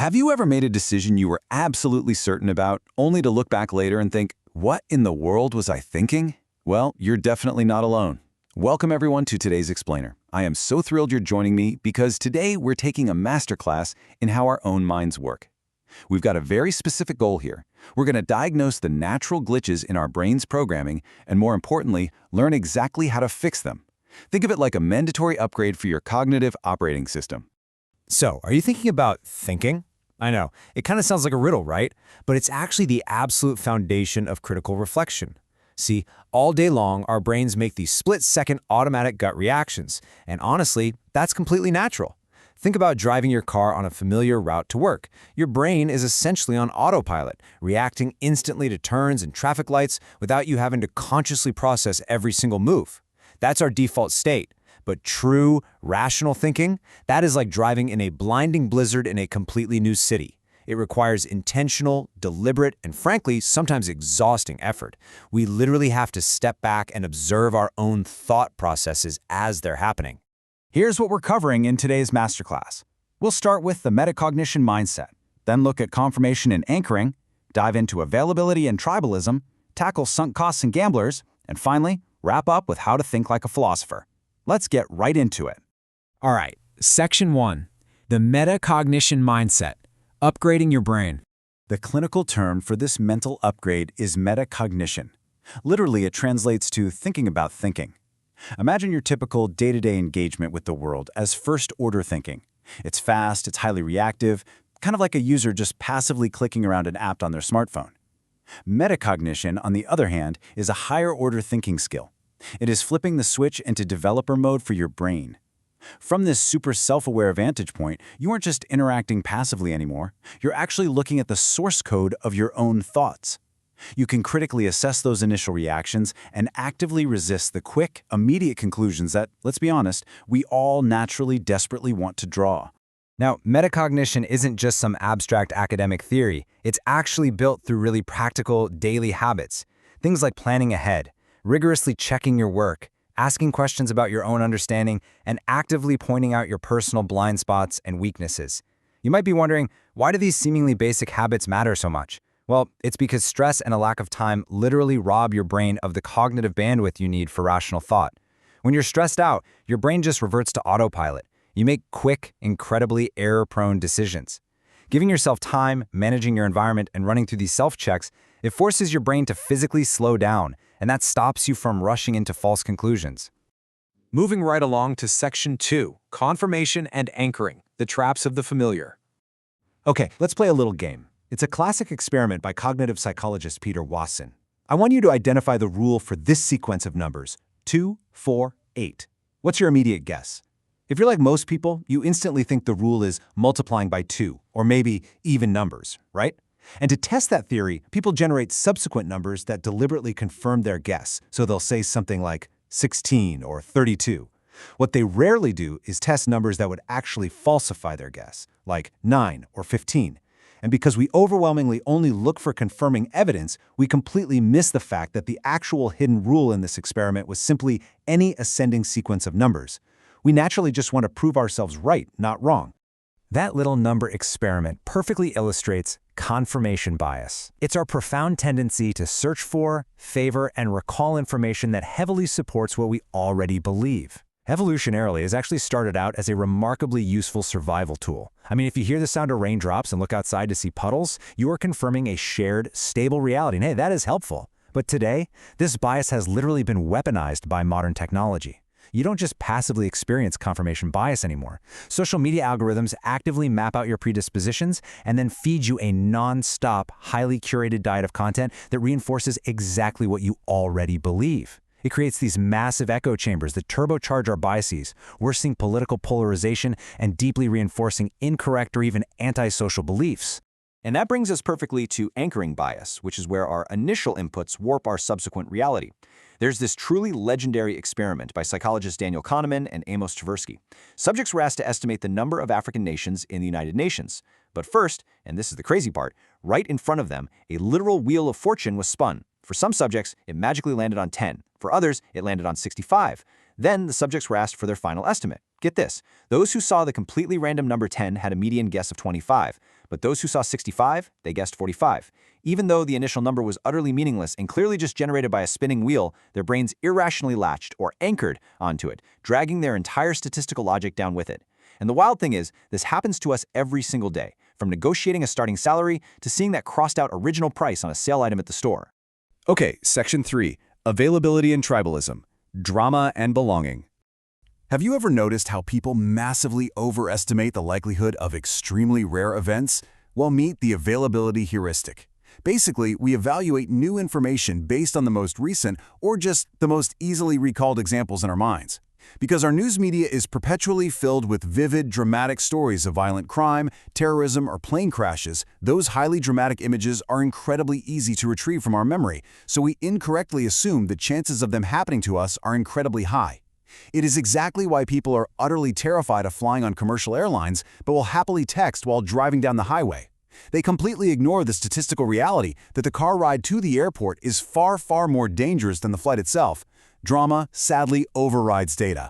Have you ever made a decision you were absolutely certain about, only to look back later and think, what in the world was I thinking? Well, you're definitely not alone. Welcome everyone to today's Explainer. I am so thrilled you're joining me because today we're taking a masterclass in how our own minds work. We've got a very specific goal here. We're going to diagnose the natural glitches in our brain's programming and, more importantly, learn exactly how to fix them. Think of it like a mandatory upgrade for your cognitive operating system. So, are you thinking about thinking? I know, it kind of sounds like a riddle, right? But it's actually the absolute foundation of critical reflection. See, all day long, our brains make these split-second automatic gut reactions. And honestly, that's completely natural. Think about driving your car on a familiar route to work. Your brain is essentially on autopilot, reacting instantly to turns and traffic lights without you having to consciously process every single move. That's our default state. But true, rational thinking, that is like driving in a blinding blizzard in a completely new city. It requires intentional, deliberate, and frankly, sometimes exhausting effort. We literally have to step back and observe our own thought processes as they're happening. Here's what we're covering in today's masterclass. We'll start with the metacognition mindset, then look at confirmation and anchoring, dive into availability and tribalism, tackle sunk costs and gamblers, and finally, wrap up with how to think like a philosopher. Let's get right into it. All right, Section 1, the metacognition mindset, upgrading your brain. The clinical term for this mental upgrade is metacognition. Literally, it translates to thinking about thinking. Imagine your typical day-to-day engagement with the world as first-order thinking. It's fast, it's highly reactive, kind of like a user just passively clicking around an app on their smartphone. Metacognition, on the other hand, is a higher-order thinking skill. It is flipping the switch into developer mode for your brain. From this super self-aware vantage point, you aren't just interacting passively anymore. You're actually looking at the source code of your own thoughts. You can critically assess those initial reactions and actively resist the quick, immediate conclusions that, let's be honest, we all naturally desperately want to draw. Now, metacognition isn't just some abstract academic theory. It's actually built through really practical daily habits. Things like planning ahead, rigorously checking your work, asking questions about your own understanding, and actively pointing out your personal blind spots and weaknesses. You might be wondering, why do these seemingly basic habits matter so much? Well, it's because stress and a lack of time literally rob your brain of the cognitive bandwidth you need for rational thought. When you're stressed out, your brain just reverts to autopilot. You make quick, incredibly error-prone decisions. Giving yourself time, managing your environment, and running through these self-checks, it forces your brain to physically slow down, and that stops you from rushing into false conclusions. Moving right along to Section 2, confirmation and anchoring, the traps of the familiar. Okay, let's play a little game. It's a classic experiment by cognitive psychologist Peter Wason. I want you to identify the rule for this sequence of numbers, 2, 4, 8. What's your immediate guess? If you're like most people, you instantly think the rule is multiplying by 2, or maybe even numbers, right? And to test that theory, people generate subsequent numbers that deliberately confirm their guess, so they'll say something like 16 or 32. What they rarely do is test numbers that would actually falsify their guess, like 9 or 15. And because we overwhelmingly only look for confirming evidence, we completely miss the fact that the actual hidden rule in this experiment was simply any ascending sequence of numbers. We naturally just want to prove ourselves right, not wrong. That little number experiment perfectly illustrates confirmation bias. It's our profound tendency to search for, favor, and recall information that heavily supports what we already believe. Evolutionarily, it actually started out as a remarkably useful survival tool. I mean, if you hear the sound of raindrops and look outside to see puddles, you are confirming a shared, stable reality. And hey, that is helpful. But today, this bias has literally been weaponized by modern technology. You don't just passively experience confirmation bias anymore. Social media algorithms actively map out your predispositions and then feed you a non-stop, highly curated diet of content that reinforces exactly what you already believe. It creates these massive echo chambers that turbocharge our biases, worsening political polarization and deeply reinforcing incorrect or even antisocial beliefs. And that brings us perfectly to anchoring bias, which is where our initial inputs warp our subsequent reality. There's this truly legendary experiment by psychologists Daniel Kahneman and Amos Tversky. Subjects were asked to estimate the number of African nations in the United Nations. But first, and this is the crazy part, right in front of them, a literal wheel of fortune was spun. For some subjects, it magically landed on 10. For others, it landed on 65. Then the subjects were asked for their final estimate. Get this, those who saw the completely random number 10 had a median guess of 25, But those who saw 65, they guessed 45. Even though the initial number was utterly meaningless and clearly just generated by a spinning wheel, their brains irrationally latched or anchored onto it, dragging their entire statistical logic down with it. And the wild thing is, this happens to us every single day, from negotiating a starting salary to seeing that crossed-out original price on a sale item at the store. Okay, Section 3, Availability and Tribalism, Drama and Belonging. Have you ever noticed how people massively overestimate the likelihood of extremely rare events? Well, meet the Availability Heuristic. Basically, we evaluate new information based on the most recent or just the most easily recalled examples in our minds. Because our news media is perpetually filled with vivid, dramatic stories of violent crime, terrorism, or plane crashes, those highly dramatic images are incredibly easy to retrieve from our memory, so we incorrectly assume the chances of them happening to us are incredibly high. It is exactly why people are utterly terrified of flying on commercial airlines, but will happily text while driving down the highway. They completely ignore the statistical reality that the car ride to the airport is far, far more dangerous than the flight itself. Drama sadly overrides data.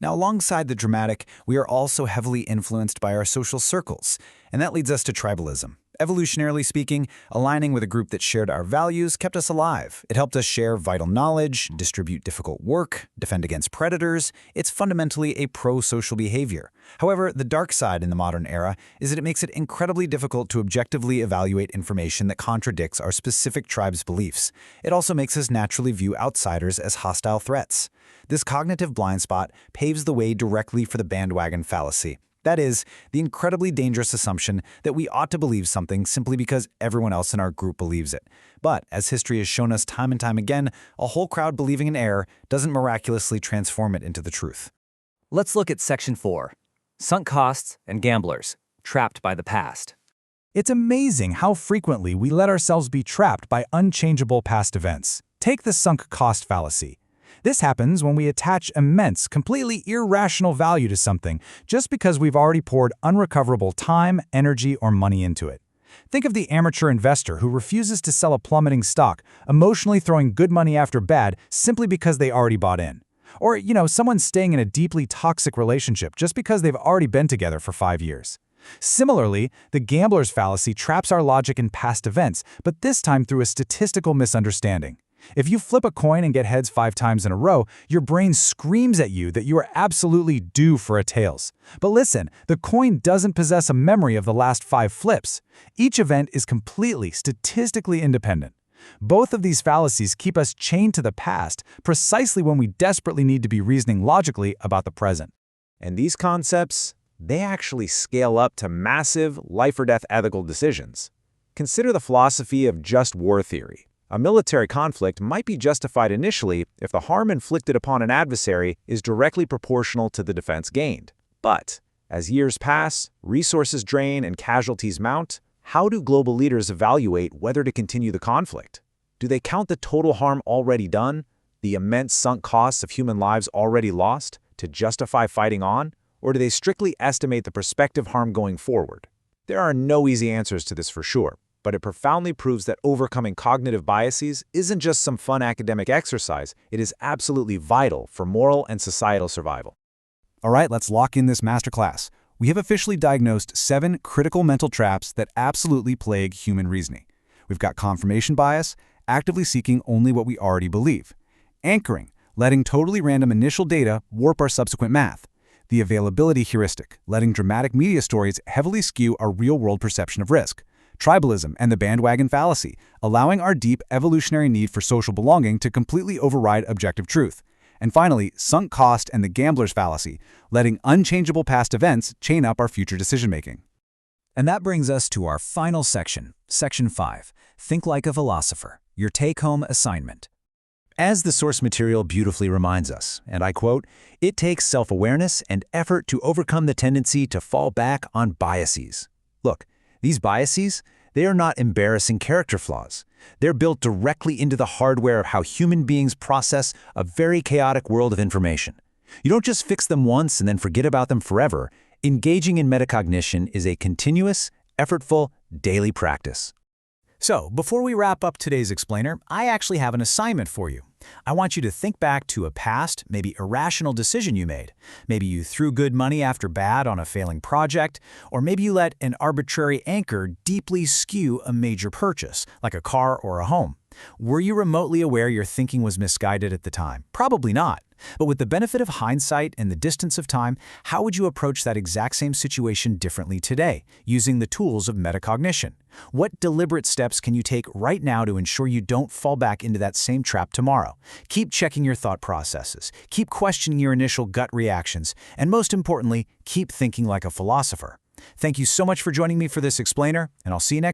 Now, alongside the dramatic, we are also heavily influenced by our social circles, and that leads us to tribalism. Evolutionarily speaking, aligning with a group that shared our values kept us alive. It helped us share vital knowledge, distribute difficult work, defend against predators. It's fundamentally a pro-social behavior. However, the dark side in the modern era is that it makes it incredibly difficult to objectively evaluate information that contradicts our specific tribe's beliefs. It also makes us naturally view outsiders as hostile threats. This cognitive blind spot paves the way directly for the bandwagon fallacy. That is, the incredibly dangerous assumption that we ought to believe something simply because everyone else in our group believes it. But, as history has shown us time and time again, a whole crowd believing an error doesn't miraculously transform it into the truth. Let's look at Section 4, Sunk Costs and Gamblers, Trapped by the Past. It's amazing how frequently we let ourselves be trapped by unchangeable past events. Take the sunk cost fallacy. This happens when we attach immense, completely irrational value to something just because we've already poured unrecoverable time, energy, or money into it. Think of the amateur investor who refuses to sell a plummeting stock, emotionally throwing good money after bad simply because they already bought in. Or, someone staying in a deeply toxic relationship just because they've already been together for 5 years. Similarly, the gambler's fallacy traps our logic in past events, but this time through a statistical misunderstanding. If you flip a coin and get heads 5 times in a row, your brain screams at you that you are absolutely due for a tails. But listen, the coin doesn't possess a memory of the last 5 flips. Each event is completely statistically independent. Both of these fallacies keep us chained to the past precisely when we desperately need to be reasoning logically about the present. And these concepts, they actually scale up to massive life-or-death ethical decisions. Consider the philosophy of just war theory. A military conflict might be justified initially if the harm inflicted upon an adversary is directly proportional to the defense gained. But, as years pass, resources drain, and casualties mount, how do global leaders evaluate whether to continue the conflict? Do they count the total harm already done, the immense sunk costs of human lives already lost, to justify fighting on? Or do they strictly estimate the prospective harm going forward? There are no easy answers to this for sure, but it profoundly proves that overcoming cognitive biases isn't just some fun academic exercise, it is absolutely vital for moral and societal survival. All right, let's lock in this masterclass. We have officially diagnosed 7 critical mental traps that absolutely plague human reasoning. We've got confirmation bias, actively seeking only what we already believe. Anchoring, letting totally random initial data warp our subsequent math. The availability heuristic, letting dramatic media stories heavily skew our real-world perception of risk. Tribalism and the bandwagon fallacy, allowing our deep evolutionary need for social belonging to completely override objective truth. And finally, sunk cost and the gambler's fallacy, letting unchangeable past events chain up our future decision-making. And that brings us to our final section, Section 5, Think Like a Philosopher, your take-home assignment. As the source material beautifully reminds us, and I quote, "It takes self-awareness and effort to overcome the tendency to fall back on biases." Look, these biases, they are not embarrassing character flaws. They're built directly into the hardware of how human beings process a very chaotic world of information. You don't just fix them once and then forget about them forever. Engaging in metacognition is a continuous, effortful, daily practice. So, before we wrap up today's explainer, I actually have an assignment for you. I want you to think back to a past, maybe irrational decision you made. Maybe you threw good money after bad on a failing project, or maybe you let an arbitrary anchor deeply skew a major purchase, like a car or a home. Were you remotely aware your thinking was misguided at the time? Probably not. But with the benefit of hindsight and the distance of time, how would you approach that exact same situation differently today, using the tools of metacognition? What deliberate steps can you take right now to ensure you don't fall back into that same trap tomorrow? Keep checking your thought processes, keep questioning your initial gut reactions, and most importantly, keep thinking like a philosopher. Thank you so much for joining me for this explainer, and I'll see you next time.